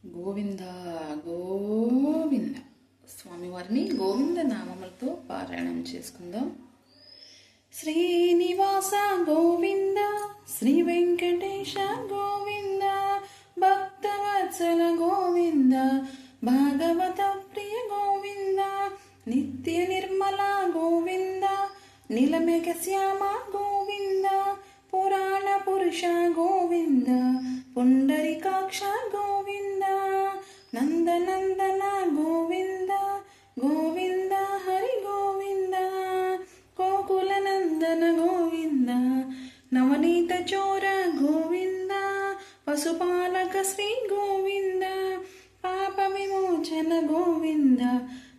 గోవింద గోవింద స్వామివారిని గోవింద నామములతో పారాయణం చేసుకుందాం. శ్రీనివాస గోవింద, శ్రీ వెంకటేశ గోవింద, భక్తవత్సల గోవింద, భాగవత ప్రియ గోవింద, నిత్య నిర్మల గోవింద, నీలమేఘ శ్యామ గోవింద, పురాణ పురుష గోవింద, పుండరీకాక్ష గోవింద, నందనందన గోవింద, గోవింద హరి గోవింద, గోకుల నందన గోవింద, నవనీత చోర గోవింద, పశుపాలక శ్రీ గోవింద, పాప విమోచన గోవింద,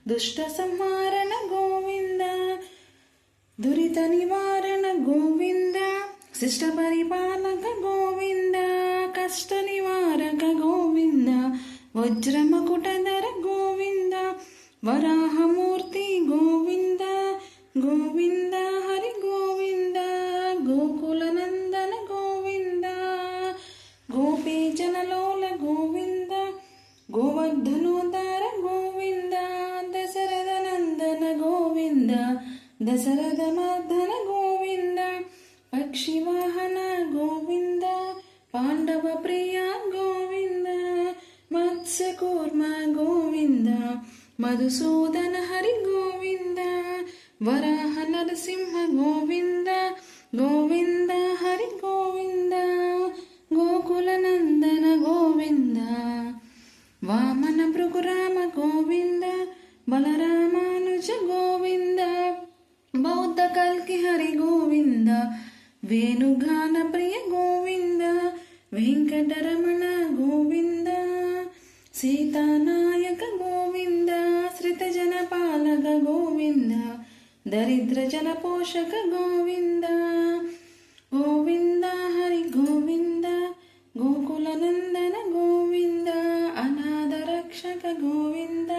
దుష్ట సంహారణ గోవింద, దురిత నివారణ గోవింద, శిష్ట పరిపాలక గోవింద, కష్ట నివారక గోవింద, వజ్రమకుటధర గోవింద, వరాహమూర్తి గోవింద, గోవింద హరి గోవింద, గోకుల నందన గోవింద, గోపీజనలోల గోవింద, గోవర్ధనోద్ధార గోవింద, దశరథ నందన గోవింద, దశరథ మర్దన గోవింద, పక్షివాహన గోవింద, పాండవ ప్రియ గోవింద, మత్స్యకూర్మ గోవింద, మధుసూదన హరి గోవింద, వరాహ నరసింహ గోవింద, గోవింద హరి గోవింద, గోకుల నందన గోవింద, వామన భృగురామ గోవింద, బలరామానుజ గోవింద, బౌద్ధ కల్కి హరి గోవింద, వేణుగాన ప్రియ గోవింద, వెంకటరమణ గోవింద, సీతానాయక గోవింద, శ్రితజన పాలక గోవింద, దరిద్ర జన పోషక గోవింద, గోవింద హరి గోవింద, గోకుల నందన గోవింద, అనాథ రక్షక గోవింద,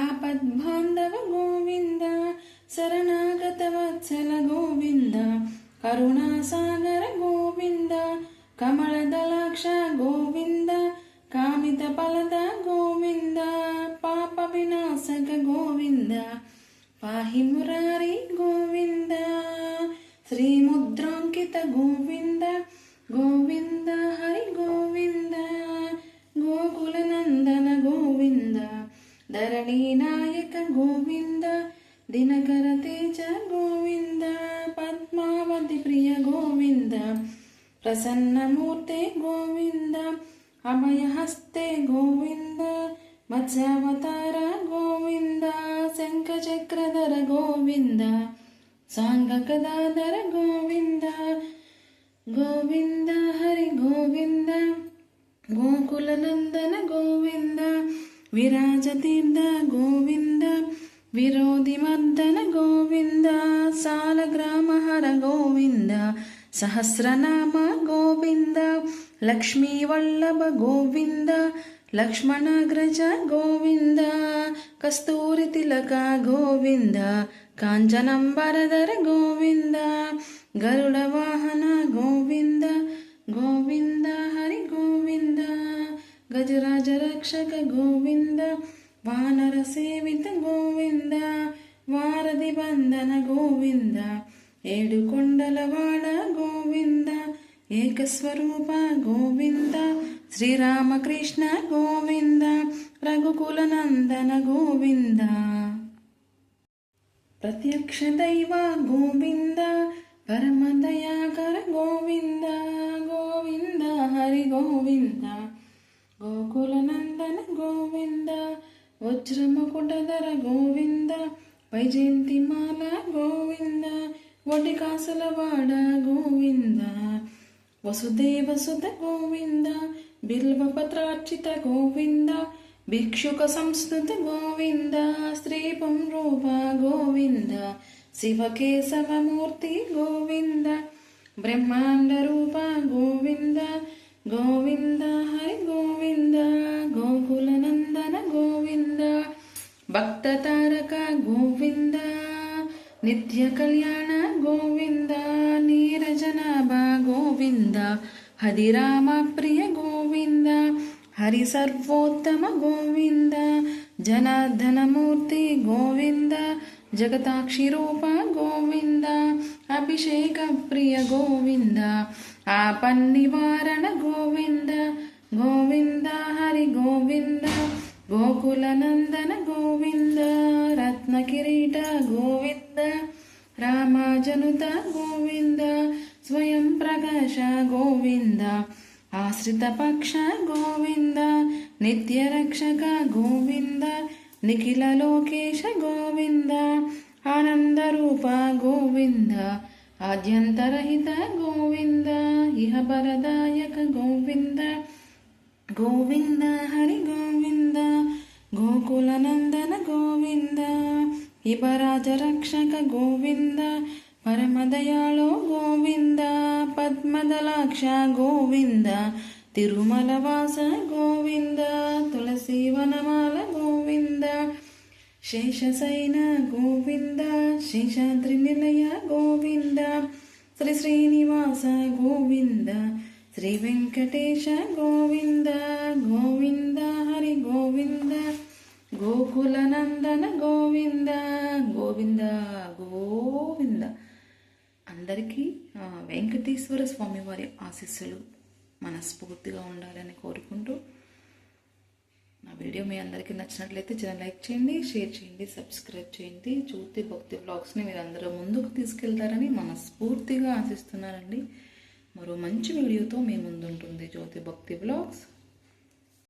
ఆపద్బాంధవ గోవింద, శరణాగత వత్సల గోవింద, కరుణాసాగర గోవింద, కమలదలాక్ష గోవింద, కామిత ఫలద గోవింద, పాప వినాశక గోవింద, పాహి మురారి గోవింద, శ్రీముద్రాంకిత గోవింద, గోవింద హరి గోవింద, గోకుల నందన గోవింద, ధరణీ నాయక గోవింద, దినకర తేజ గోవింద, పద్మావతి ప్రియ గోవింద, ప్రసన్నమూర్తే గోవింద, అభయహస్తే గోవింద, మత్స్యావతార గోవింద, శంఖచక్రధర గోవింద, సాంగకదాధర గోవింద, గోవింద హరి గోవింద, గోకుల నందన గోవింద, విరాజతీర్థ గోవింద, విరోధి మర్దన గోవింద, సాలగ్రామహర గోవింద, సహస్రనామ గోవింద, లక్ష్మీ వల్లభ గోవింద, లక్ష్మణాగ్రజ గోవింద, కస్తూరి తిలక గోవింద, కాంచనంబరధర గోవింద, గరుడ వాహన గోవింద, గోవింద హరి గోవింద, గజరాజ రక్షక గోవింద, వానర సేవిత గోవింద, వారధి బంధన గోవింద, ఏడు కొండలవాడ గోవింద, ఏకస్వరూప గోవింద, శ్రీరామకృష్ణ గోవింద, రఘుకుల నందన గోవింద, ప్రత్యక్ష దైవ గోవింద, పరమ దయాకర గోవింద, గోవింద హరి గోవింద, గోకుల నందన గోవింద, వజ్రముకుటధర గోవింద, వైజయంతిమాల గోవింద, వడికాసులవాడ గోవింద, వసుదేవ సుత గోవింద, బిల్వపత్రార్చిత గోవింద, భిక్షుక సంస్కృత గోవింద, శ్రీ పుంరూప గోవింద, శివకేశవమూర్తి గోవింద, బ్రహ్మాండ రూప గోవింద, గోవింద హరి గోవింద, గోకుల నందన గోవింద, భక్త తారక గోవింద, నిత్య కళ్యాణ గోవింద, నీరజనాభ గోవింద, హరిరామ ప్రియ గోవింద, హరి సర్వోత్తమ గోవింద జనార్దనమూర్తి గోవింద జగతాక్షి రూప గోవింద అభిషేక ప్రియ గోవింద ఆపన్నివారణ గోవింద గోవింద హరి గోవింద గోకులనందన గోవింద రత్న కిరీట గోవింద రామాజనుత గోవింద స్వయం ప్రకాశ గోవింద ఆశ్రిత పక్ష గోవింద నిత్య రక్షక గోవింద నిఖిల లోకేశ గోవింద ఆనంద రూప గోవింద ఆద్యంతరహిత గోవింద ఇహ బరదాయక గోవింద గోవింద హరి గోవింద గోకులనందన గోవింద ఇబరాజ రక్షక గోవింద పరమదయాళో గోవింద పద్మదలాక్ష గోవింద తిరుమల వాస గోవింద తులసి వనమాల గోవింద శేషశైన గోవింద శేషాద్రి నిలయ గోవింద శ్రీ శ్రీనివాస గోవింద శ్రీ వెంకటేశ గోవింద గోవింద హరి గోవింద గోకులనందన గోవింద గోవింద గోవింద. అందరికీ వెంకటేశ్వర స్వామి వారి ఆశీస్సులు మనస్ఫూర్తిగా ఉండాలని కోరుకుంటూ నా వీడియో మీ అందరికీ నచ్చినట్లయితే చిన్న లైక్ చేయండి, షేర్ చేయండి, సబ్స్క్రైబ్ చేయండి. జ్యోతి భక్తి వ్లాగ్స్ని మీరు అందరూ ముందుకు తీసుకెళ్తారని మనస్ఫూర్తిగా ఆశిస్తున్నానండి. మరో మంచి వీడియోతో మీ ముందుంటుంది జ్యోతి భక్తి వ్లాగ్స్.